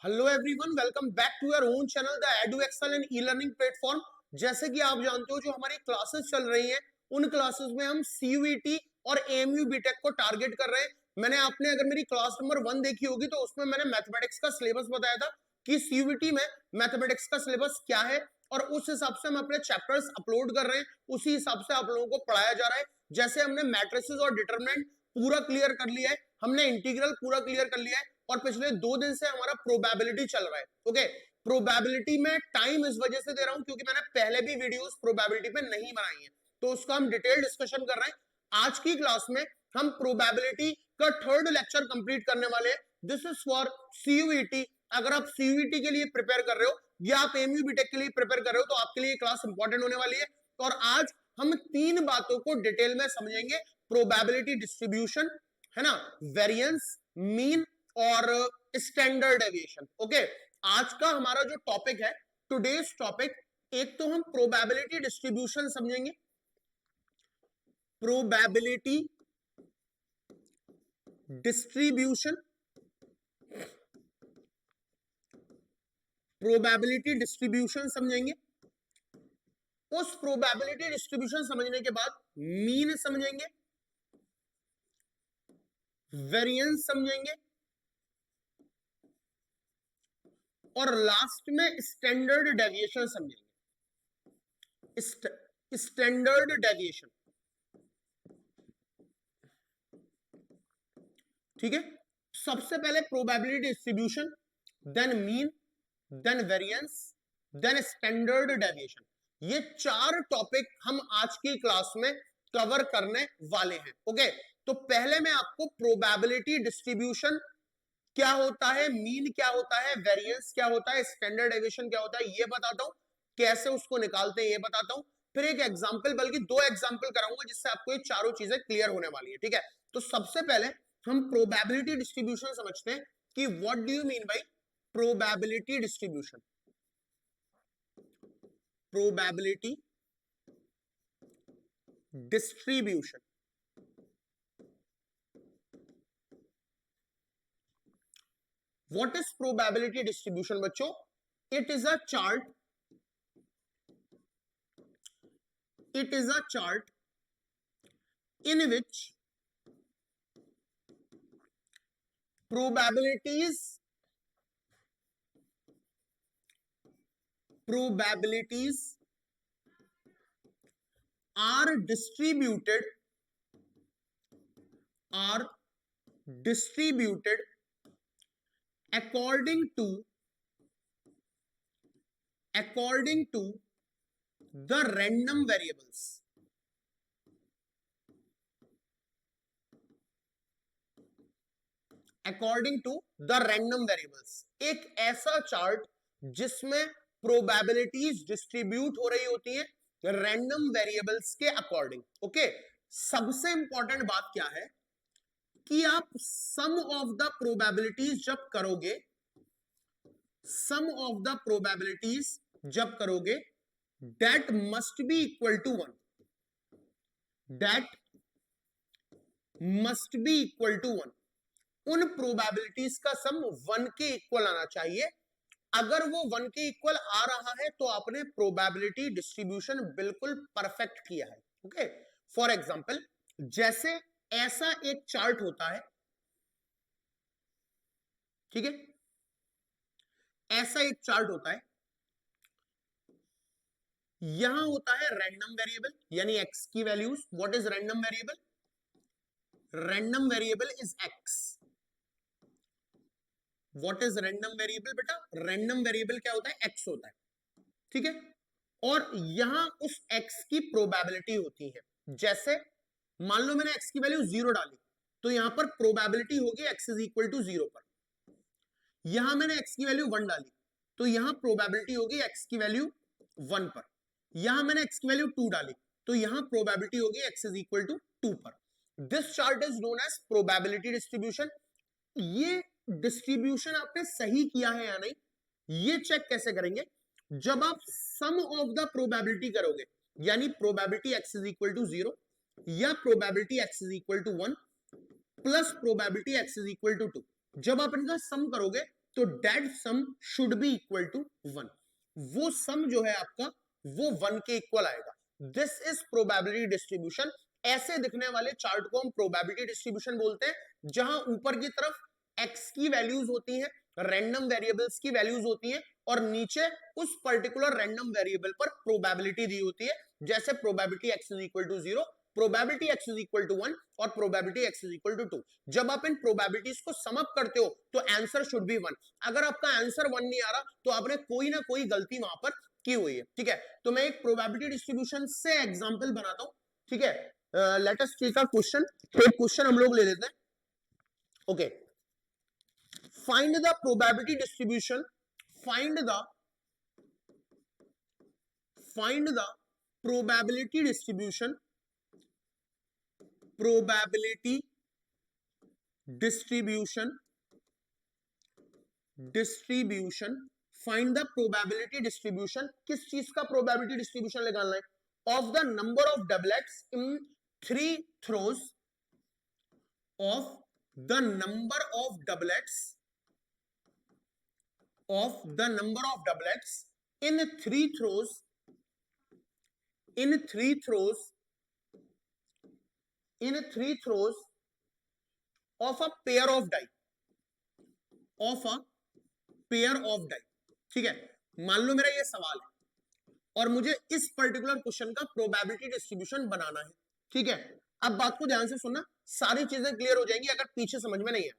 Hello everyone, welcome back to your own channel the edu excel and e learning platform. जैसे कि आप जानते हो, जो हमारी क्लासेस चल रही हैं उन क्लासेस में हम सीयूईटी और एएमयू बीटेक को टारगेट कर रहे हैं। मैंने आपने अगर मेरी क्लास नंबर 1 देखी होगी तो उसमें मैंने मैथमेटिक्स का सिलेबस बताया था कि सीयूईटी में मैथमेटिक्स का सिलेबस क्या है, और उस हिसाब से हम अपने चैप्टर्स अपलोड कर रहे हैं, उसी हिसाब से आप लोगों को पढ़ाया जा रहा है। जैसे हमने मैट्रिसेस और डिटरमिनेंट पूरा क्लियर कर लिया है, हमने इंटीग्रल पूरा क्लियर कर लिया है, और पिछले 2 दिन से हमारा प्रोबेबिलिटी चल रहा है। ओके, प्रोबेबिलिटी में टाइम इस वजह से दे रहा हूं क्योंकि मैंने पहले भी वीडियोस प्रोबेबिलिटी पे नहीं बनाई है, तो उसका हम डिटेल डिस्कशन कर रहे हैं। आज की क्लास में हम प्रोबेबिलिटी का 3rd लेक्चर कंप्लीट करने वाले हैं। This is for CUET. अगर आप सीयूईटी के लिए प्रिपेयर कर रहे हो या आप एमयू बीटेक के लिए प्रिपेयर कर रहे हो तो आपके लिए क्लास इंपॉर्टेंट होने वाली है। और आज हम 3 बातों को डिटेल में समझेंगे। प्रोबेबिलिटी डिस्ट्रीब्यूशन, है ना, वेरिएंस, मीन और स्टैंडर्ड डेविएशन। ओके, आज का हमारा जो टॉपिक है, टुडेज टॉपिक, एक तो हम प्रोबेबिलिटी डिस्ट्रीब्यूशन समझेंगे, प्रोबेबिलिटी डिस्ट्रीब्यूशन, प्रोबेबिलिटी डिस्ट्रीब्यूशन समझेंगे। उस प्रोबेबिलिटी डिस्ट्रीब्यूशन समझने के बाद मीन समझेंगे, वेरिएंस समझेंगे, और लास्ट में स्टैंडर्ड डेविएशन समझेंगे। स्टैंडर्ड डेविएशन, ठीक है। सबसे पहले probability distribution, then mean, then variance, then standard deviation. ये 4 टॉपिक हम आज की क्लास में कवर करने वाले हैं। ओके, तो पहले मैं आपको प्रोबेबिलिटी डिस्ट्रीब्यूशन क्या होता है, मीन क्या होता है, वेरिएंस क्या होता है, स्टैंडर्ड डेविएशन क्या होता है, ये बताता हूं। कैसे उसको निकालते हैं ये बताता हूं, फिर एक एग्जांपल, बल्कि 2 एग्जांपल कराऊंगा जिससे आपको ये चारों चीजें क्लियर होने वाली है। ठीक है, तो सबसे पहले हम प्रोबेबिलिटी डिस्ट्रीब्यूशन समझते हैं कि what do you mean by probability distribution. Probability distribution, what is probability distribution बच्चों? It is a chart, it is a chart in which probabilities are distributed according to the random variables, according to the random variables. एक ऐसा chart जिसमें probabilities distribute हो रही होती हैं random variables के according. Okay, सबसे इंपॉर्टेंट बात क्या है कि आप सम ऑफ द प्रोबेबिलिटीज जब करोगे, सम ऑफ द प्रोबेबिलिटीज जब करोगे, that must be equal to 1, that must be equal to 1। उन प्रोबेबिलिटीज का सम 1 के इक्वल आना चाहिए। अगर वो 1 के इक्वल आ रहा है तो आपने प्रोबेबिलिटी डिस्ट्रीब्यूशन बिल्कुल परफेक्ट किया है। ओके, फॉर एग्जांपल, जैसे ऐसा एक चार्ट होता है, ठीक है, ऐसा एक चार्ट होता है, यहां होता है रैंडम वेरिएबल यानी एक्स की values. What is random variable? Random variable is x. What is random variable बेटा? रैंडम वेरिएबल क्या होता है? एक्स होता है, ठीक है। और यहां उस एक्स की प्रोबेबिलिटी होती है। जैसे मान लो मैंने एक्स की वैल्यू 0 डाली, तो यहां पर प्रोबेबिलिटी होगी एक्स इज इक्वल टू 0 पर। यहां मैंने एक्स की वैल्यू 1 डाली, तो यहां प्रोबेबिलिटी होगी एक्स की वैल्यू 1 पर। यहां मैंने एक्स की वैल्यू 2 डाली, तो यहां प्रोबेबिलिटी होगी एक्स इज इक्वल टू 2 पर। This chart is known as probability distribution. ये डिस्ट्रीब्यूशन आपने सही किया है या नहीं, ये चेक कैसे करेंगे? जब आप सम ऑफ द प्रोबेबिलिटी करोगे, यानी probability x is equal to 0 या probability x is equal to 1 plus probability x is equal to 2, जब आप इनका सम करोगे तो that sum should be equal to 1। वो सम जो है आपका वो 1 के इक्वल आएगा। This is probability distribution. ऐसे दिखने वाले चार्ट को हम प्रोबेबिलिटी डिस्ट्रीब्यूशन बोलते हैं, जहां ऊपर की तरफ x की वैल्यूज होती हैं, रैंडम वेरिएबल्स की वैल्यूज होती हैं, और नीचे उस पर्टिकुलर रैंडम वेरिएबल पर प्रोबेबिलिटी दी होती है, जैसे probability x is equal to 0, probability x is equal to 1 और probability x is equal to 2। जब आप इन प्रोबेबिलिटीज को सम अप करते हो तो आंसर शुड बी 1। अगर आपका आंसर 1 नहीं आ रहा तो आपने कोई ना कोई गलती वहां पर की हुई है, ठीक है। तो मैं एक प्रोबेबिलिटी डिस्ट्रीब्यूशन से एग्जांपल बनाता हूं, ठीक है। Let us take a question. एक क्वेश्चन हम लोग ले लेते हैं। Okay, find the probability distribution, find the probability distribution, probability distribution, find the probability distribution. किस चीज का प्रोबेबिलिटी डिस्ट्रीब्यूशन निकालना है? Of the number of doublets in 3 throws, of the number of doublets, of the number of doublets in 3 throws, in 3 throws, in 3 throws of a pair of die, of a pair of die, ठीक है। मान लो मेरा ये सवाल है और मुझे इस पर्टिकुलर क्वेश्चन का प्रोबेबिलिटी डिस्ट्रीब्यूशन बनाना है, ठीक है। अब बात को ध्यान से सुनना, सारी चीजें क्लियर हो जाएंगी अगर पीछे समझ में नहीं है।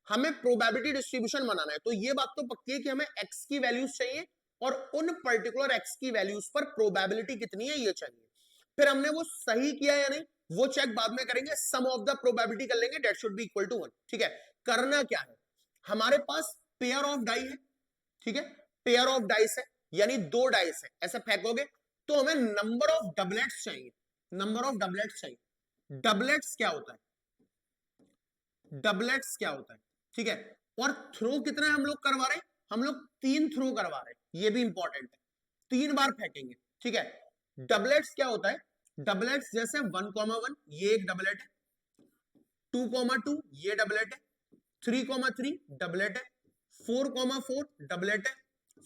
हमें प्रोबेबिलिटी डिस्ट्रीब्यूशन बनाना है, तो ये बात तो पक्की है कि हमें x की वैल्यूज चाहिए और उन पर्टिकुलर x की वैल्यूज पर प्रोबेबिलिटी कितनी है ये चाहिए। फिर हमने वो सही किया या नहीं वो चेक बाद में करेंगे, सम ऑफ द प्रोबेबिलिटी कर लेंगे, that should be equal to 1, ठीक है। करना क्या है, हमारे पास पेयर ऑफ डाई है, ठीक है। पेयर ऑफ डाइस है यानी 2 डाइस है, ऐसे फेंकोगे तो हमें नंबर ऑफ डबलेट्स चाहिए, नंबर ऑफ डबलेट्स चाहिए। डबलेट्स क्या होता है, डबलेट्स क्या होता है, ठीक है। और थ्रो कितना हम लोग करवा रहे हैं, हम लोग 3 थ्रो करवा रहे हैं, ये भी इंपॉर्टेंट है, 3 बार फेंकेंगे, ठीक है। डबलेट्स क्या होता है, डबलेट्स जैसे 1,1 ये एक डबलेट है, 2,2 ये डबलेट है, 3,3 डबलेट है, 4,4 डबलेट है,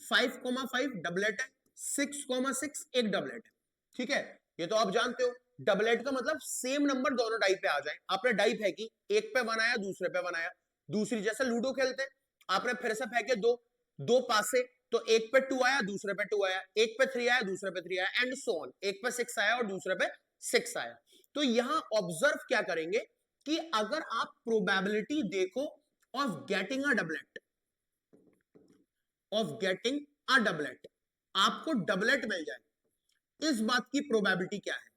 5,5 डबलेट है, 6,6 एक डबलेट है, ठीक है। ये तो आप जानते हो, डबलेट का मतलब सेम नंबर दोनों डाई पे आ जाए। आपने डाई फेंकी, एक पे बनाया दूसरे पे बनाया, दूसरी जैसे लूडो खेलते आपने फिर से फेंके दो पासे, तो एक पे 2 आया दूसरे पे 2 आया, एक पे 3 आया दूसरे पे 3 आया, एंड सो ऑन। एक पे 6 आया और दूसरे पे 6 आया। तो यहां ऑब्जर्व क्या करेंगे कि अगर आप प्रोबेबिलिटी देखो of getting a doublet, of getting a doublet, आपको डबलेट मिल जाए, इस बात की प्रोबेबिलिटी क्या है?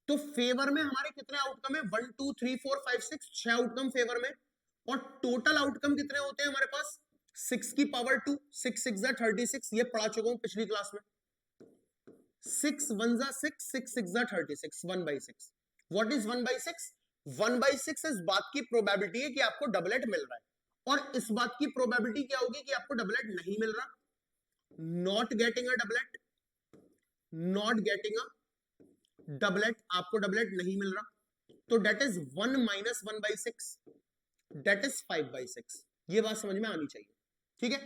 तो फेवर में हमारे कितने आउटकम है, 1 2 3 4 5 6, 6 आउटकम फेवर में, और टोटल आउटकम कितने होते हैं हमारे पास, 6 की पावर 2, 6 6 36, ये पढ़ा चुका हूं पिछली क्लास में। 6 1 6, 6 6 36, 1/6। What is 1/6? 1/6 इस बात की प्रोबेबिलिटी है कि आपको डबलेट मिल रहा है, और इस बात की प्रोबेबिलिटी क्या होगी कि आपको डबलेट नहीं मिल रहा, not getting a doublet, not getting a doublet, आपको डबलेट नहीं मिल रहा, तो that is 1 minus 1/6, that is 5/6। ये बात समझ में आनी चाहिए, ठीक है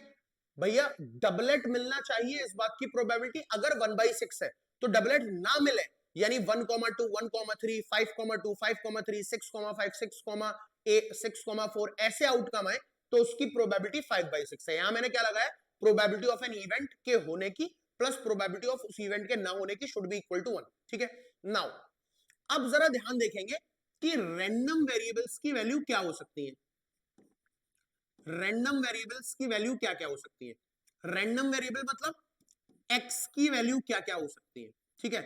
भैया। डबलेट मिलना चाहिए इस बात की प्रोबेबिलिटी, अगर 1/6 है तो डबलेट ना मिले यानी 1,2 1,3 5,2 5,3 6,5 6,4 ऐसे आउटकम है तो उसकी प्रोबेबिलिटी 5/6 है। यहां मैंने क्या लगाया, प्रोबेबिलिटी ऑफ एन इवेंट के होने की प्लस प्रोबेबिलिटी ऑफ उस इवेंट के ना होने की शुड बी इक्वल टू 1, ठीक है। नाउ अब जरा ध्यान देखेंगे कि रैंडम वेरिएबल्स की वैल्यू क्या हो सकती है, रैंडम वेरिएबल्स की वैल्यू क्या क्या हो सकती है। रैंडम वेरिएबल मतलब x की वैल्यू क्या क्या हो सकती है, ठीक है।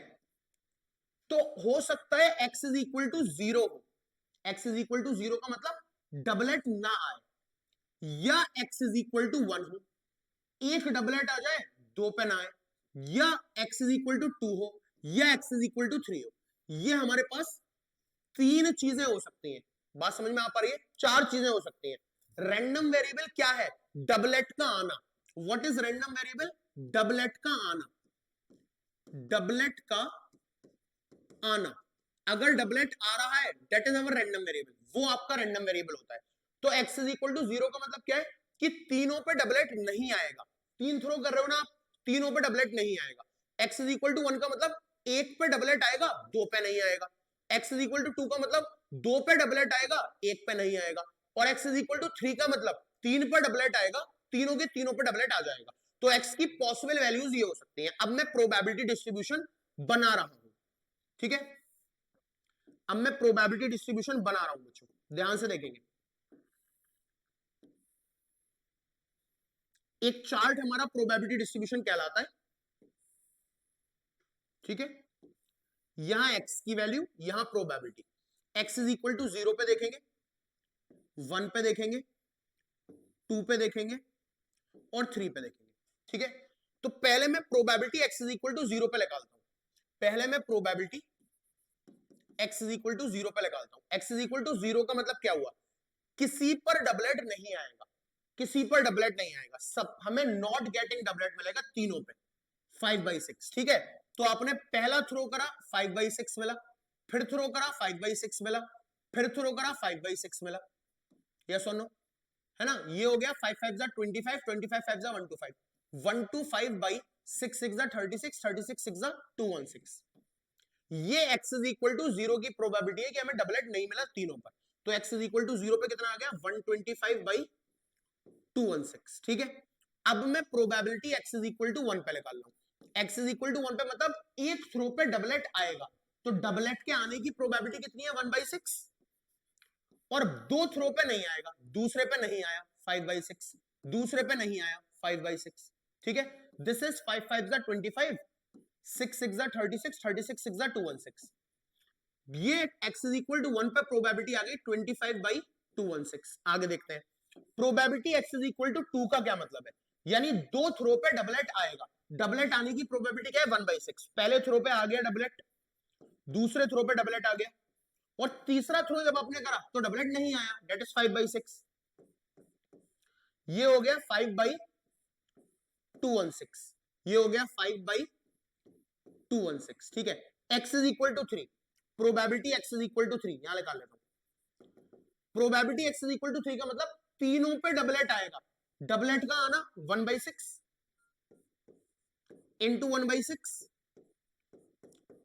तो हो सकता है x इज इक्वल टू 0 हो, x इज इक्वल टू 0 का मतलब डबलेट ना आए, या x इज इक्वल टू 1 हो, एक डबलेट आ जाए 2 पे ना आए, या x इज इक्वल टू 2 हो, या x इज इक्वल टू 3 हो। ये हमारे पास 3 चीजें हो सकती हैं, बात समझ में आ पा रही है, 4 चीजें हो सकती हैं। रैंडम वेरिएबल क्या है, डबलेट का आना। What is random variable, doublet का आना, डबलेट का आना। अगर डबलेट आ रहा है that is our random variable, वो आपका रैंडम वेरिएबल होता है। तो x इज इक्वल टू 0 का मतलब क्या है कि तीनों पे डबलेट नहीं आएगा। 3 थ्रो कर रहे हो ना आप, तीनों पे डबलेट नहीं आएगा। x इज इक्वल टू 1 का मतलब 1 पे डबलेट आएगा, 2 पे नहीं आएगा। x इज इक्वल टू 2 का मतलब 2 पे डबलेट आएगा, 1 पे नहीं आएगा। और x इज इक्वल टू 3 का मतलब 3 पे डबलेट आएगा, तीनों के तीनों पे डबलेट आ जाएगा। तो x की पॉसिबल वैल्यूज ये हो सकती हैं। अब मैं प्रोबेबिलिटी डिस्ट्रीब्यूशन बना रहा हूं, ठीक है। अब मैं प्रोबेबिलिटी डिस्ट्रीब्यूशन बना रहा हूं बच्चों, ध्यान से देखेंगे। एक चार्ट हमारा प्रोबेबिलिटी डिस्ट्रीब्यूशन कहलाता है, ठीक है। यहां x की वैल्यू, यहां probability. x is equal to 0 पे देखेंगे, 1 पे देखेंगे, 2 पे देखेंगे और 3 पे देखेंगे, ठीक है। तो पहले मैं probability x is equal to 0 पे निकालता हूं। पहले मैं probability x is equal to 0 पे निकालता हूं। x इज इक्वल टू 0 का मतलब क्या हुआ, किसी पर डबलेट नहीं आएगा, किसी पर डबलेट नहीं आएगा, सब हमें नॉट गेटिंग डबलेट मिलेगा तीनों पे। 5/6, ठीक है। तो आपने पहला थ्रो करा 5/6 मिला, फिर थ्रो करा 5/6 मिला, फिर थ्रो करा 5/6 मिला। यस और नो, है ना। ये हो गया 5 5 जा 25, 25 5 जा 125, 125 बाई 6 6 जा 36, 36 6 जा 216। ये x इज इक्वल टू 0 की प्रोबेबिलिटी है कि हमें डबलेट नहीं मिला तीनों पर। तो x इज इक्वल टू 0 पे कितना आ गया, 125 बाई 216, ठीक है। अब मैं probability x is equal to 1 पे निकाल रहा हूं। x इज इक्वल टू 1 पे मतलब एक थ्रो पे डबलेट आएगा, तो डबलेट के आने की प्रोबेबिलिटी कितनी है, 1/6। और दो थ्रो पे नहीं आएगा, दूसरे पे नहीं आया 5/6, दूसरे पे नहीं आया 5/6, ठीक है। दिस इज 5 5 जा 25, 6 6 जा 36, 36 6 जा 216। ये x इज इक्वल टू 1 पे प्रोबेबिलिटी आ गई 25 बाई 216। आगे देखते हैं, probability x is equal to 2 का क्या मतलब है, यानी दो थ्रो पे डबलेट आएगा। डबलेट आने की प्रोबेबिलिटी क्या है, 1/6। पहले थ्रो पे आ गया डबलेट, दूसरे थ्रो पे डबलेट आ गया, और तीसरा थ्रो जब आपने करा तो डबलेट नहीं आया, दैट इज 5/6। ये हो गया 5/216, ये हो गया 5/216, ठीक है। x is equal to 3, probability x is equal to 3 यहां निकाल लेता हूं। Probability x is equal to 3 का मतलब तीनों पे डबलेट आएगा। डबलेट का आना 1/6 into 1/6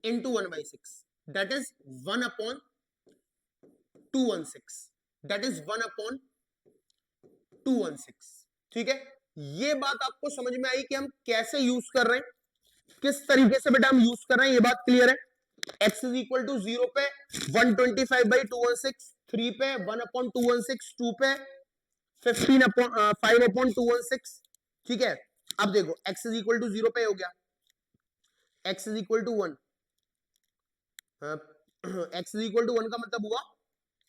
into 1/6, that is 1/216, that is 1/216, ठीक है। ये बात आपको समझ में आई कि हम कैसे यूज कर रहे हैं, किस तरीके से बेटा हम यूज कर रहे हैं, ये बात क्लियर है। x इज इक्वल टू 0 पे 125/216, 3 पे 1/216, 2 पे 5/216, ठीक है। अब देखो x इज इक्वल टू 0 पे हो गया, x is equal to 1, x is equal to 1 का मतलब हुआ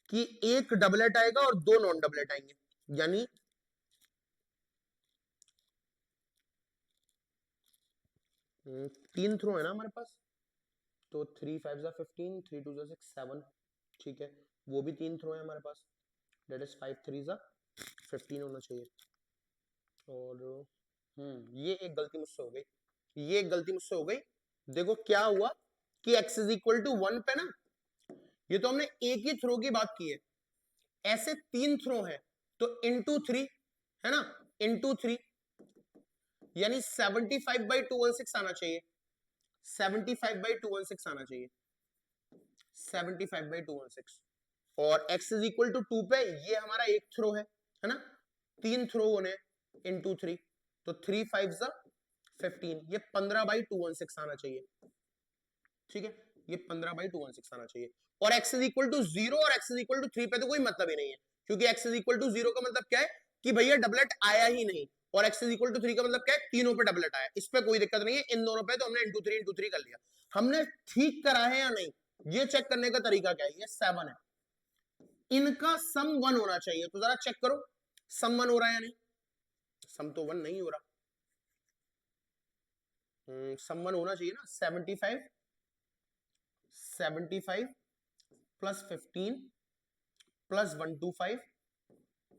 कि एक डबलेट आएगा और दो नॉन डबलेट आएंगे, यानी तीन थ्रो है ना हमारे पास, तो 3 5 जा 15, 3 2 जा 6 7, ठीक है। वो भी तीन थ्रो है हमारे पास, दैट इज 5 3 जा 15 होना चाहिए। और ये एक गलती मुझसे हो गई, ये एक गलती मुझसे हो गई। देखो क्या हुआ कि x इज इक्वल टू 1 पे ना, ये तो हमने एक ही थ्रो की बात की है, ऐसे तीन थ्रो है तो इंटू 3 है ना, इंटू 3 यानी 75/216 आना चाहिए, 75/216 आना चाहिए, 75/216। और x इज इक्वल टू 2 पे ये हमारा एक थ्रो है ना, तीन थ्रो होने इंटू 3, तो 3 5 जा 15, ये 15/216 आना चाहिए, ठीक है। ये 15/216 आना चाहिए। और x इज इक्वल टू 0 और x इज इक्वल टू 3 पे तो कोई मतलब ही नहीं है, क्योंकि x इज इक्वल टू 0 का मतलब क्या है कि भैया डबलेट आया ही नहीं, और x इज इक्वल टू 3 का मतलब क्या है, तीनों पे डबलेट आया। इस पे कोई दिक्कत नहीं है, इन दोनों पे तो हमने इंटू 3 कर लिया। हमने ठीक करा है या नहीं, ये चेक करने का तरीका क्या है, ये 7 है, इनका सम 1 होना चाहिए। तो जरा चेक करो सम 1 हो रहा है या नहीं, सम तो 1 नहीं हो रहा। सम 1 होना चाहिए ना, 75 प्लस 15 प्लस 125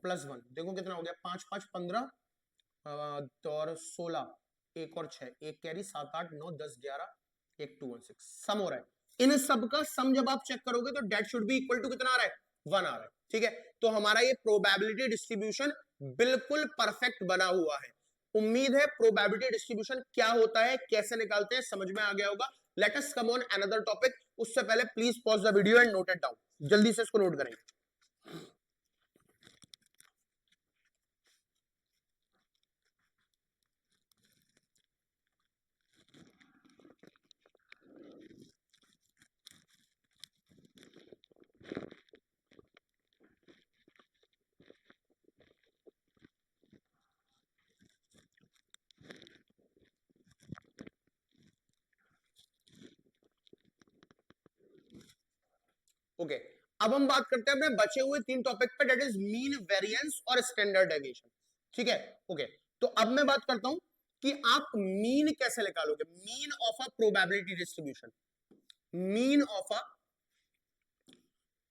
प्लस 1, देखो कितना हो गया, 5 5 15 और 16, एक और 6, एक कैरी 7 8 9 10 11, एक 216 सम हो रहा है। इन सब का सम जब आप चेक करोगे तो that should be equal to कितना आ रहा है, 1 आ रहा है, ठीक है। तो हमारा ये प्रोबेबिलिटी डिस्ट्रीब्यूशन बिल्कुल परफेक्ट बना हुआ है। उम्मीद है प्रोबेबिलिटी डिस्ट्रीब्यूशन क्या होता है, कैसे निकालते हैं, समझ में आ गया होगा। Let us come on another topic. उससे पहले please pause the video and note it down. जल्दी से इसको नोट करेंगे। ओके, अब हम बात करते हैं अपने बचे हुए 3 टॉपिक पे, दैट इज मीन, वेरिएंस और स्टैंडर्ड डेविएशन। ठीक है, ओके। तो अब मैं बात करता हूं कि आप मीन कैसे निकालोगे, mean of a probability distribution, mean of a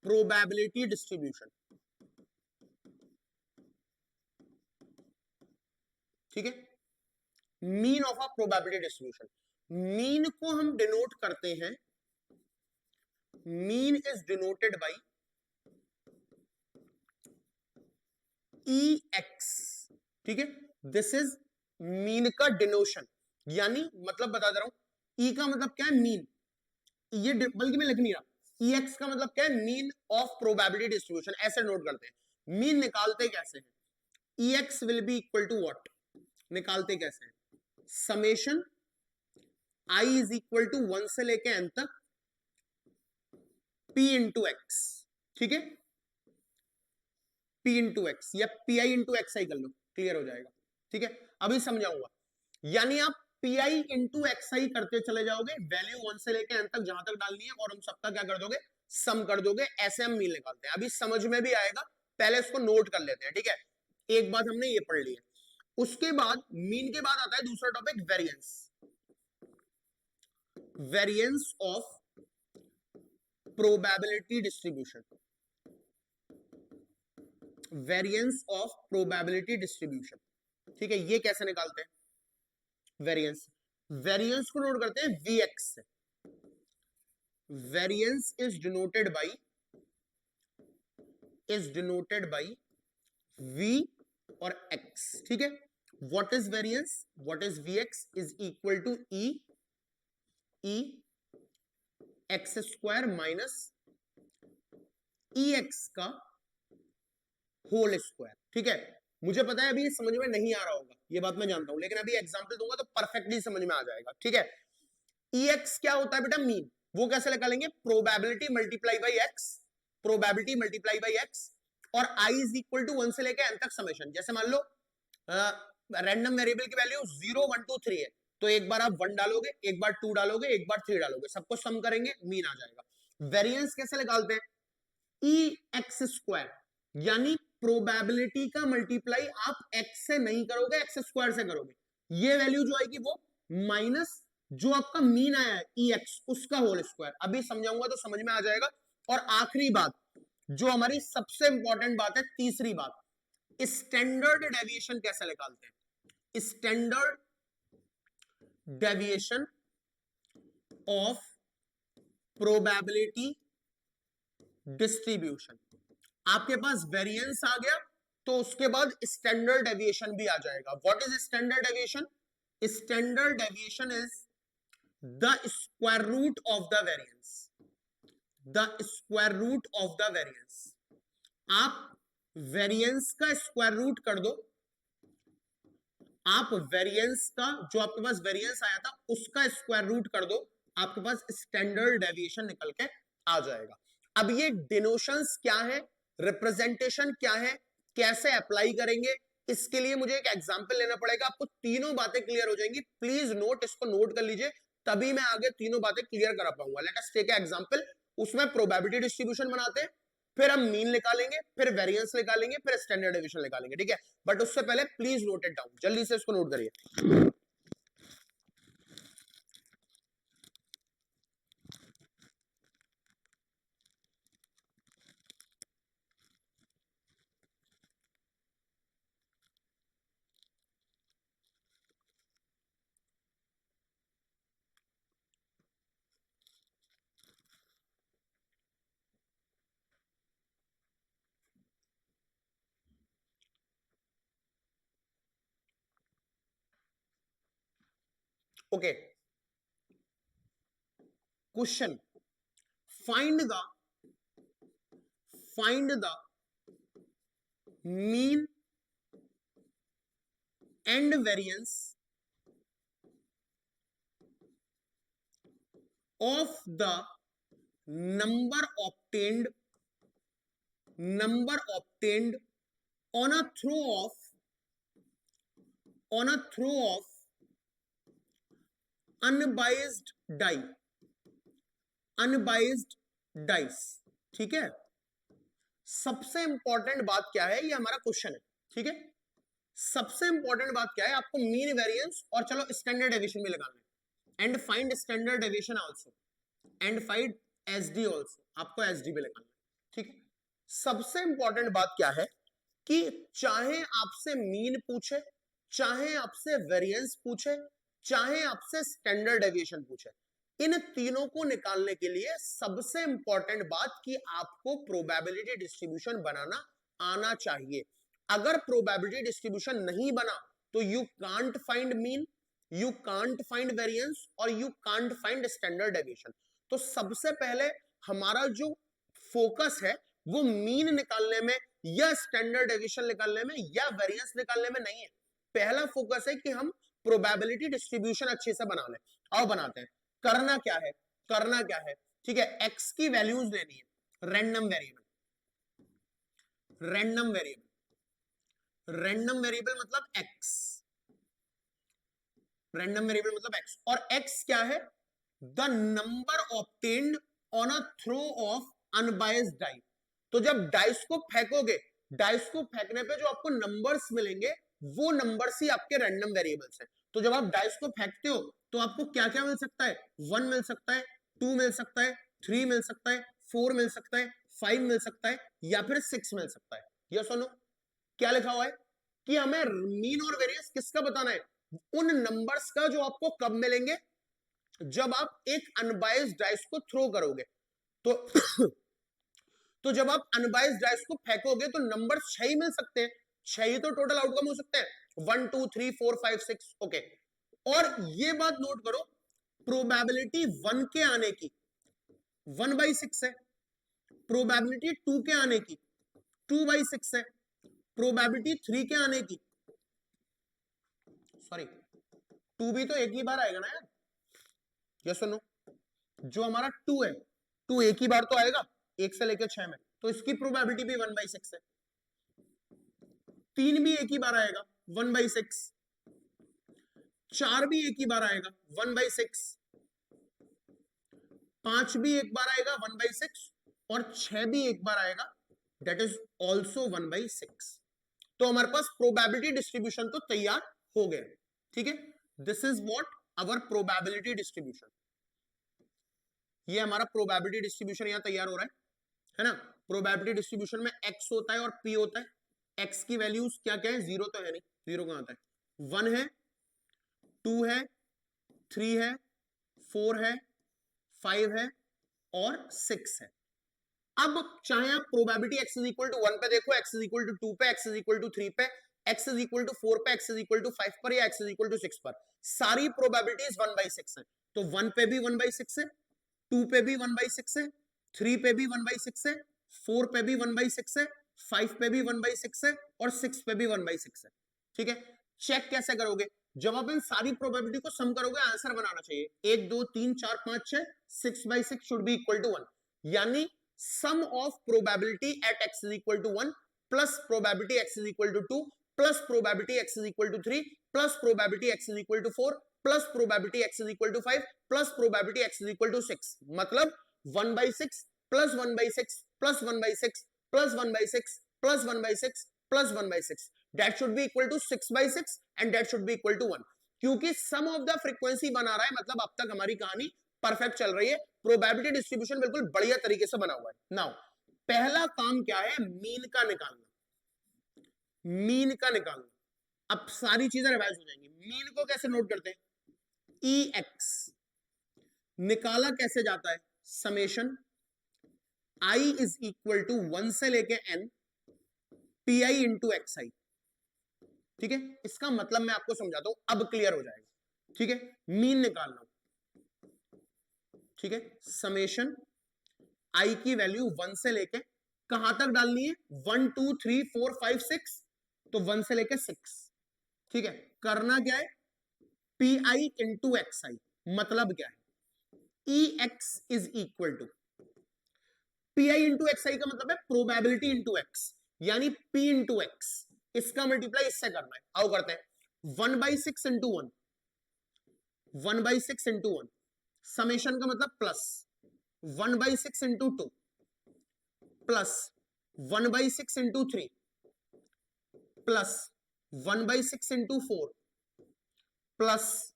probability distribution. ठीक है, mean of a probability distribution. Mean को हम डिनोट करते हैं, mean is denoted bye E x. ठीक है, दिस इज मीन का डिनोशन, यानी मतलब बता दे रहा हूं, ई का मतलब क्या है, मीन। ये बल्कि मैं लिख नहीं रहा, ई एक्स का मतलब क्या है, मीन ऑफ प्रोबेबिलिटी डिस्ट्रीब्यूशन, ऐसे नोट करते हैं। मीन निकालते कैसे हैं, E X will be equal to what, निकालते कैसे हैं, summation I is equal to 1 से लेके एन तक पी इंटू एक्स। ठीक है, पी इंटू एक्स या पी आई इंटू एक्स आई कर लो, क्लियर हो जाएगा। ठीक है, अभी समझाऊंगा। यानी आप पी आई इंटू एक्स आई करते चले जाओगे, वैल्यू 1 से लेके एन तक जहां तक डालनी है, और हम सबका क्या कर दोगे, सम कर दोगे। ऐसे हम मीन निकालते हैं, अभी समझ में भी आएगा, पहले इसको नोट कर लेते हैं। ठीक है, एक बात हमने ये पढ़ ली है। उसके बाद मीन के बाद आता है दूसरा topic, variance, variance of probability distribution, variance of probability distribution. ठीक है, ये कैसे निकालते हैं वेरिएंस, वेरिएंस को नोट करते हैं वी एक्स से। Variance is denoted by V और एक्स। ठीक है, what is variance, what is V X is equal to E X square minus E X का होल स्क्वायर। ठीक है, मुझे पता है अभी समझ में नहीं आ रहा होगा, ये बात मैं जानता हूं, लेकिन अभी एग्जांपल दूंगा तो परफेक्टली समझ में आ जाएगा। ठीक है, ई एक्स क्या होता है बेटा, मीन। वो कैसे निकालेंगे, probability multiply by x, probability multiply by x, और आई इज इक्वल टू 1 से लेकर एन तक समेशन। जैसे मान लो रैंडम वेरिएबल की वैल्यू 0 1 2 3 है, तो एक बार आप 1 डालोगे, एक बार 2 डालोगे, एक बार 3 डालोगे, सबको सम करेंगे, मीन आ जाएगा। वेरिएंस कैसे निकालते हैं, ई एक्स स्क्वायर, यानी प्रोबेबिलिटी का मल्टीप्लाई आप एक्स से नहीं करोगे, एक्स स्क्वायर से करोगे। ये वैल्यू जो आएगी वो माइनस जो आपका मीन आया है ई एक्स, उसका होल स्क्वायर। अभी समझाऊंगा तो समझ में आ जाएगा। और आखिरी बात, जो हमारी सबसे इंपॉर्टेंट बात है, तीसरी बात, स्टैंडर्ड डेविएशन कैसे निकालते हैं, standard deviation of probability distribution. आपके पास वेरिएंस आ गया, तो उसके बाद स्टैंडर्ड डेविएशन भी आ जाएगा। What is standard deviation, standard deviation is the square root of the variance, the square root of the variance. आप वेरिएंस का स्क्वायर रूट कर दो, आप वेरिएंस का, जो आपके पास वेरिएंस आया था उसका स्क्वायर रूट कर दो, आपके पास स्टैंडर्ड डेविएशन निकल के आ जाएगा। अब ये डिनोशंस क्या है, रिप्रेजेंटेशन क्या है, कैसे अप्लाई करेंगे, इसके लिए मुझे एक एग्जांपल लेना पड़ेगा। आपको तीनों बातें क्लियर हो जाएंगी। प्लीज नोट, इसको नोट कर लीजिए, तभी मैं आगे तीनों बातें क्लियर करा पाऊंगा। Let us take example. उसमें प्रोबेबिलिटी डिस्ट्रीब्यूशन बनाते हैं, फिर हम मीन निकालेंगे, फिर वेरिएंस निकालेंगे, फिर स्टैंडर्ड डेविएशन निकालेंगे। ठीक है, बट उससे पहले प्लीज नोट इट डाउन, जल्दी से इसको नोट करिए। Okay, question, find the mean and variance of the number obtained on a throw of unbiased dice। ठीक है, सबसे इंपॉर्टेंट बात क्या है, ये हमारा क्वेश्चन है। ठीक है, सबसे इंपॉर्टेंट बात क्या है, आपको मीन वेरिएंस और चलो स्टैंडर्ड डेविएशन भी लगाना है, and find standard deviation also, and find SD also, आपको एसडी भी लगाना है। ठीक है, सबसे इंपॉर्टेंट बात क्या है कि चाहे आपसे मीन पूछे, चाहे आपसे वेरिएंस पूछे, चाहे आपसे स्टैंडर्ड डेविएशन पूछे, इन तीनों को निकालने के लिए सबसे इंपॉर्टेंट बात कि आपको प्रोबेबिलिटी डिस्ट्रीब्यूशन बनाना आना चाहिए। अगर प्रोबेबिलिटी डिस्ट्रीब्यूशन नहीं बना तो you can't find mean, you can't find variance और you can't find standard deviation. तो सबसे पहले हमारा जो फोकस है वो मीन निकालने में या स्टैंडर्ड डेविएशन निकालने में या वेरिएंस निकालने में नहीं है। पहला फोकस है कि हम प्रोबेबिलिटी डिस्ट्रीब्यूशन अच्छे से बना लें। आओ बनाते हैं। करना क्या है, ठीक है, एक्स की वैल्यूज लेनी है, रैंडम वेरिएबल मतलब एक्स, और एक्स क्या है, the number obtained on a throw of unbiased die. तो जब डाइस को फेंकोगे, डाइस को फेंकने पे जो आपको नंबर्स मिलेंगे वो नंबर्स ही आपके रैंडम वेरिएबल्स हैं। तो जब आप डाइस को फेंकते हो तो आपको क्या क्या मिल सकता है, 1 मिल सकता है, 2 मिल सकता है, 3 मिल सकता है, 4 मिल सकता है, 5 मिल सकता है, या फिर 6 मिल सकता है। यस और नो? क्या लिखा हुआ है कि हमें मीन और वेरिएंस किसका बताना है, उन नंबर्स का जो आपको कब मिलेंगे, जब आप एक अनबायस्ड डाइस को थ्रो करोगे। तो तो जब आप अनबायस्ड डाइस को फेंकोगे तो नंबर 6 ही मिल सकते हैं, 6 ही तो टोटल आउटकम हो सकते हैं, 1 2 3 4 5 6। ओके, और ये बात नोट करो, प्रोबेबिलिटी 1 के आने की 1/6 है, प्रोबेबिलिटी 2 के आने की 2/6 है, प्रोबेबिलिटी 3 के आने की, सॉरी 2 भी तो एक ही बार आएगा ना यार, यस और नो? जो हमारा 2 है, 2 एक ही बार तो आएगा, 1 से लेकर 6 में, तो इसकी प्रोबेबिलिटी भी 1/6 है। 3 भी एक ही बार आएगा, 1/6। 4 भी एक ही बार आएगा, 1/6। 5 भी एक बार आएगा, 1/6, और 6 भी एक बार आएगा, दैट इज ऑल्सो 1/6। तो हमारे पास प्रोबेबिलिटी डिस्ट्रीब्यूशन तो तैयार हो गए। ठीक है, this is what our probability distribution. ये हमारा प्रोबेबिलिटी डिस्ट्रीब्यूशन यहां तैयार हो रहा है ना? प्रोबेबिलिटी डिस्ट्रीब्यूशन में एक्स होता है और पी होता है। एक्स की वैल्यूज क्या क्या है, जीरो तो है नहीं, जीरो कहां आता है, 1 है, 2 है, 3 है, 4 है, 5 है और 6 है। अब चाहे आप probability x is equal to 1 पे देखो, x इज इक्वल टू 2 पे, x इज इक्वल टू 3 पे, x इज इक्वल टू 4 पे, x इज इक्वल टू 5 पर, या x इज इक्वल टू 6 पर, सारी प्रोबेबिलिटीज 1/6 है। तो 1 पे भी 1/6 है, 2 पे भी 1/6 है, 3 पे भी 1/6 है, 4 पे भी 1/6 है, 5 पे भी 1/6 है और 6 पे भी 1/6 है। ठीक है, चेक कैसे करोगे, जब आप इन सारी प्रोबेबिलिटी को सम करोगे आंसर बनाना चाहिए, 1 2 3 4 5 6, 6/6 शुड बी इक्वल टू 1, यानी sum of probability at x is equal to 1 plus probability x is equal to 2 plus probability x is equal to 3 plus probability x is equal to 4 plus probability x is equal to 5 plus probability x is equal to 6, मतलब 1/6 plus 1/6 plus 1/6 plus 1/6 plus 1/6 plus 1/6, that should be equal to 6/6 and that should be equal to 1। क्योंकि सम of the frequency बना रहा है, मतलब अब तक हमारी कहानी परफेक्ट चल रही है, प्रोबेबिलिटी डिस्ट्रीब्यूशन बिल्कुल बढ़िया तरीके से बना हुआ है। नाउ पहला काम क्या है, मीन का निकालना, मीन का निकालना। अब सारी चीजें रिवाइज हो जाएंगी। मीन को कैसे नोट करते हैं, ई एक्स निकाला कैसे जाता है, summation I is equal to 1 से लेके n P I into X I. ठीक है, इसका मतलब मैं आपको समझाता हूं, अब क्लियर हो जाएगा। ठीक है, मीन निकालना हो, ठीक है, समेशन आई की वैल्यू 1 से लेके कहां तक डालनी है, 1 2 3 4 5 6, तो 1 से लेके 6, ठीक है, करना क्या है, P I into X I, मतलब क्या है, E X is equal to P I into X I का मतलब है प्रोबेबिलिटी इंटू एक्स, यानी पी इंटू एक्स, इसका मल्टीप्लाई इससे करना है, आओ करते हैं, 1/6 इंटू 1, 1/6 इंटू 1, समेशन का मतलब plus 1/6 into 2 plus 1/6 into 3 plus 1/6 into 4 plus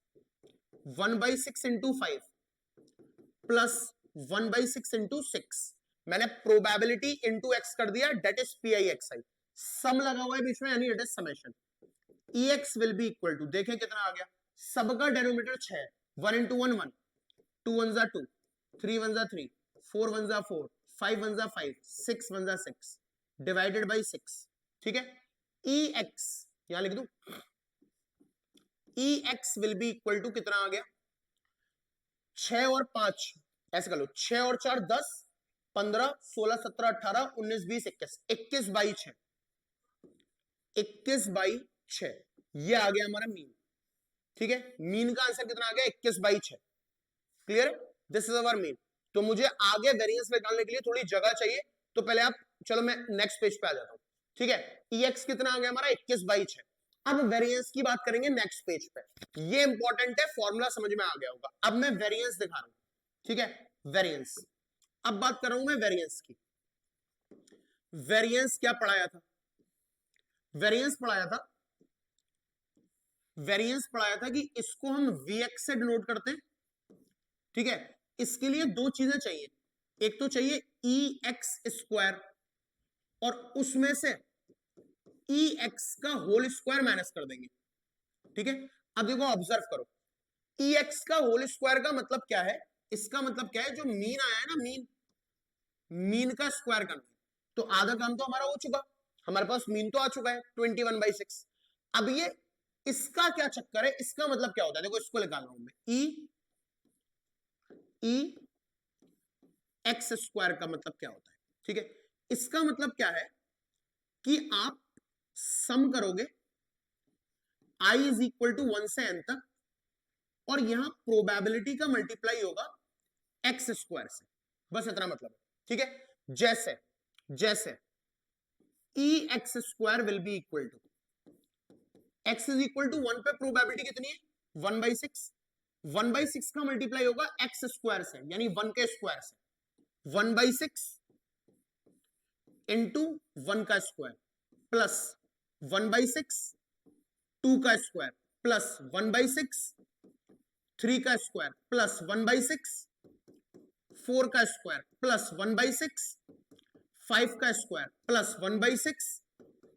1/6 into 5 plus 1/6 into 6, मैंने प्रोबेबिलिटी इंटू एक्स कर दिया, that is P I X I, sum लगा हुआ है बीच में, यानी that is summation, E X will be equal to, देखें कितना आ गया, सबका डेनोमिनेटर 6 है, 1 इंटू 1 1, 2 1 2, 3 1 3, 4 1 4, 5 1 5, 6 1 6, डिवाइडेड बाई 6, ठीक है, ई एक्स यहां लिख दू, E X will be equal to कितना आ गया, 6 और 5, ऐसे कर लो, 6 और 4 10, 15 16 17 18 19 20 21, 21/6, 21/6, ये आ गया हमारा मीन, ठीक है, मीन का आंसर कितना आ गया, 21/6, क्लियर है, दिस इज अवर मीन। तो मुझे आगे वेरिएंस निकालने के लिए थोड़ी जगह चाहिए, तो पहले आप, चलो मैं नेक्स्ट पेज पे आ जाता हूं, ठीक है, EX कितना आ गया हमारा 21/6, अब वेरिएंस की बात करेंगे नेक्स्ट पेज पे, ये इंपॉर्टेंट है, फॉर्मूला समझ में आ गया होगा, अब मैं वेरिएंस दिखा रहा हूं, ठीक है, वेरिएंस, अब बात कर रहा हूं मैं वेरिएंस की, वेरिएंस क्या पढ़ाया था, वेरिएंस पढ़ाया था, वेरिएंस पढ़ाया था कि इसको हम VX से डिनोट करते हैं, ठीक है, इसके लिए दो चीजें चाहिए, एक तो चाहिए EX² और उसमें से EX का होल स्क्वायर माइनस कर देंगे, ठीक है, अब देखो ऑब्जर्व करो, EX का होल स्क्वायर का मतलब क्या है, इसका मतलब क्या है, जो मीन आया है ना, मीन, मीन का स्क्वायर करना, तो आधा काम तो हमारा हो चुका, हमारे पास मीन तो आ चुका है 21/6, अब ये इसका क्या चक्कर है, इसका मतलब क्या होता है, देखो इसको निकाल रहा हूं मैं, EX² का मतलब क्या होता है, ठीक है, इसका मतलब क्या है कि आप सम करोगे I इज इक्वल टू 1 से n तक, और यहां प्रोबेबिलिटी का मल्टीप्लाई होगा x² से, बस इतना मतलब है, ठीक है, जैसे जैसे EX² will be equal to, x is equal to 1 पे प्रोबेबिलिटी कितनी है, 1/6, 1/6 का मल्टीप्लाई होगा x² से, यानी 1 के स्क्वायर से, 1/6 इंटू 1 का स्क्वायर प्लस 1/6 2 का स्क्वायर प्लस 1/6 3 का स्क्वायर प्लस 1/6 4 का स्क्वायर प्लस 1/6 5 का स्क्वायर प्लस 1/6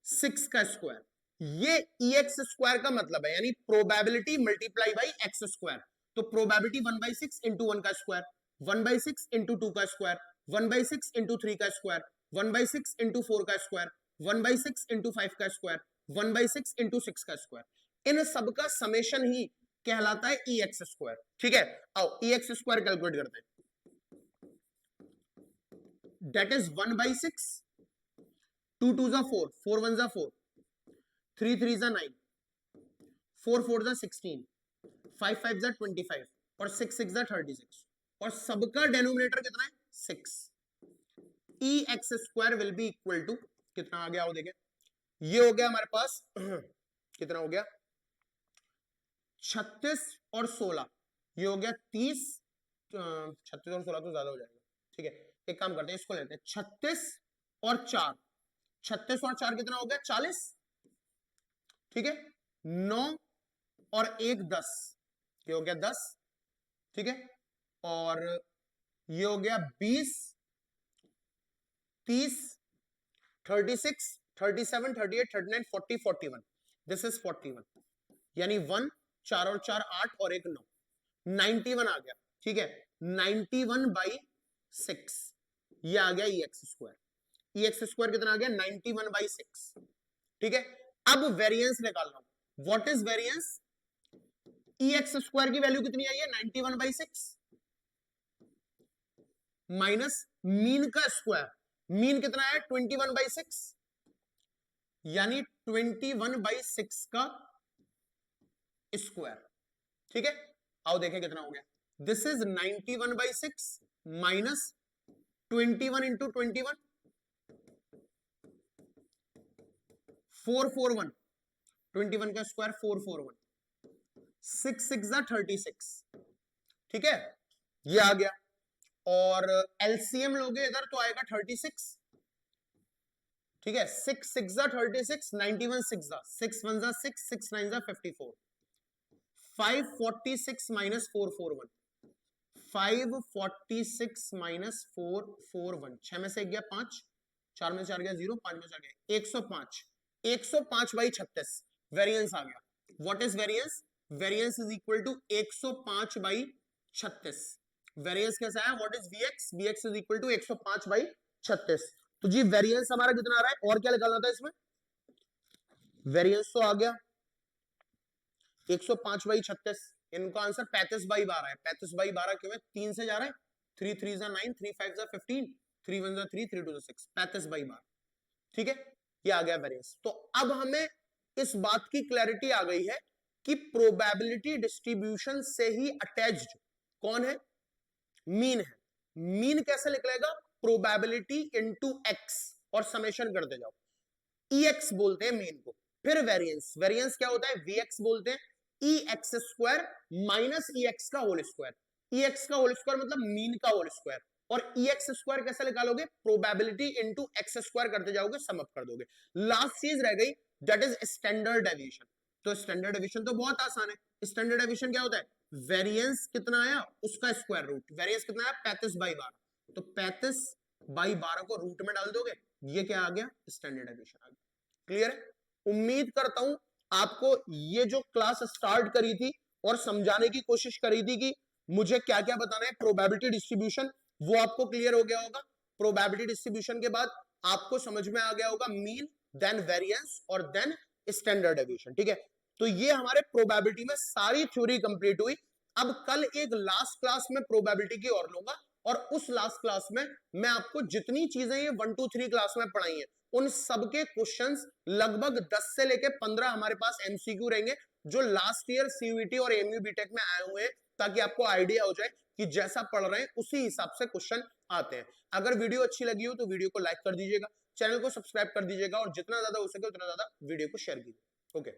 6 का स्क्वायर, ये EX² का मतलब है, यानी प्रोबेबिलिटी मल्टीप्लाई बाई x², तो प्रोबेबिलिटी 1/6 इंटू 1 का स्क्वायर, 1/6 इंटू 2 का स्क्वायर, 1/6 इंटू 3 का स्क्वायर, 1/6 इंटू 4 का स्क्वायर, 1/6 इंटू 5 का स्क्वायर, 1/6 इंटू 6 का स्क्वायर, इन सबका समेशन ही कहलाता है EX², ठीक है, आओ EX² कैलकुलेट करते हैं, that is 1/6, 2 2 जा 4, 4 1 जा 4, 3 3 जा 9, 4 4 जा 16, 5 5 जा 25 और 6 6 जा 36, और सबका डेनोमिनेटर कितना है 6, EX² will be equal to कितना आ गया, वो देखें, ये हो गया हमारे पास कितना हो गया 36 और 16, ये हो गया 30, 36 और 16 तो ज्यादा हो जाएगा, ठीक है, एक काम करते हैं, इसको लेते हैं 36 और 4, 36 और 4 कितना हो गया 40, ठीक है, 9 और 1 10, ये हो गया 10, ठीक है, और ये हो गया 20 30 36 37 38 39 40 41, दिस इज 41, यानी 1 4 और 4 8 और 1 9, 91 आ गया, ठीक है, 91/6, ये आ गया EX², EX² कितना आ गया 91/6, ठीक है, अब वेरिएंस निकालना, what is variance, E X square की वैल्यू कितनी आई है 91/6 माइनस मीन का स्क्वायर, मीन कितना है 21/6 यानी 21/6 का स्क्वायर। ठीक है, आओ देखें कितना हो गया। दिस इज 91/6 माइनस 21 इंटू 21 441, 21 का स्क्वायर 441, 6 6 36। ठीक है, ये आ गया। और एलसीएम लोगे इधर तो आएगा 36। ठीक है, 6 6 36, 91 6 6 1 6 6 9 54, 546 माइनस 441, 546 माइनस 441, 6 में से 1 गया 5, 4 में से 4 गया 0, 5 में से 4 गया 105, 105/36 वेरिएंस आ गया। What is variance? Variance is equal to 105/36। Variance कैसा है? What is VX? VX is equal to 105/36। तो जी वेरिएंस हमारा कितना आ रहा है, और क्या निकालना था इसमें? वेरिएंस तो आ गया 105/36, इनका आंसर 35/12 है। 35/12 क्यों है? 3 से जा रहा है, 3 3 9, 3 5 15, 3 1 3, 3 2 6, 35/12। ठीक है, ये आ गया वेरिएंस। तो अब हमें इस बात की क्लैरिटी आ गई है कि प्रोबेबिलिटी डिस्ट्रीब्यूशन से ही अटैच्ड कौन है? मीन है। मीन कैसे निकलेगा? प्रोबेबिलिटी इनटू एक्स और समेशन करते जाओ, ई एक्स बोलते हैं मीन को। फिर वेरिएंस, वेरिएंस क्या होता है? वीएक्स बोलते हैं, E X square minus E X का होल स्क्वायर। ई एक्स का होल स्क्वायर मतलब मीन का होल स्क्वायर। और ई एक्स स्क्वायर कैसे निकालोगे? प्रोबेबिलिटी इनटू एक्स स्क्वायर करते जाओगे, सम अप कर दोगे। लास्ट चीज रह गई, दैट इज स्टैंडर्ड डेविएशन। तो स्टैंडर्ड डेविएशन तो बहुत आसान है। स्टैंडर्ड डेविएशन क्या होता है? वेरिएंस कितना आया उसका स्क्वायर रूट। वेरिएंस कितना आया? 35/12, तो 35/12 को रूट में डाल दोगे, ये क्या आ गया? स्टैंडर्ड डेविएशन आ गया। क्लियर है? उम्मीद करता हूं आपको ये जो क्लास स्टार्ट करी थी और समझाने की कोशिश करी थी कि मुझे क्या क्या बताना है प्रोबेबिलिटी डिस्ट्रीब्यूशन, वो आपको क्लियर हो गया होगा। प्रोबेबिलिटी डिस्ट्रीब्यूशन के बाद आपको समझ में आ गया होगा मीन, देन वेरिएंस और देन स्टैंडर्ड डेविएशन। ठीक है, तो ये हमारे प्रोबेबिलिटी में सारी थ्योरी कंप्लीट हुई। अब कल एक लास्ट क्लास में प्रोबेबिलिटी की और लूंगा, और उस लास्ट क्लास में मैं आपको जितनी चीजें ये 1 2 3 क्लास में पढ़ाई हैं उन सबके क्वेश्चंस लगभग 10 से लेके 15 हमारे पास एमसीक्यू रहेंगे, जो लास्ट ईयर सीयूईटी और एमयू बीटेक में आए हुए हैं, ताकि आपको आइडिया हो जाए कि जैसा पढ़ रहे हैं उसी हिसाब से क्वेश्चन आते हैं। अगर वीडियो अच्छी लगी हो तो वीडियो को लाइक कर दीजिएगा, चैनल को सब्सक्राइब कर दीजिएगा, और जितना ज्यादा हो सके उतना ज्यादा वीडियो को शेयर कीजिए। ओके।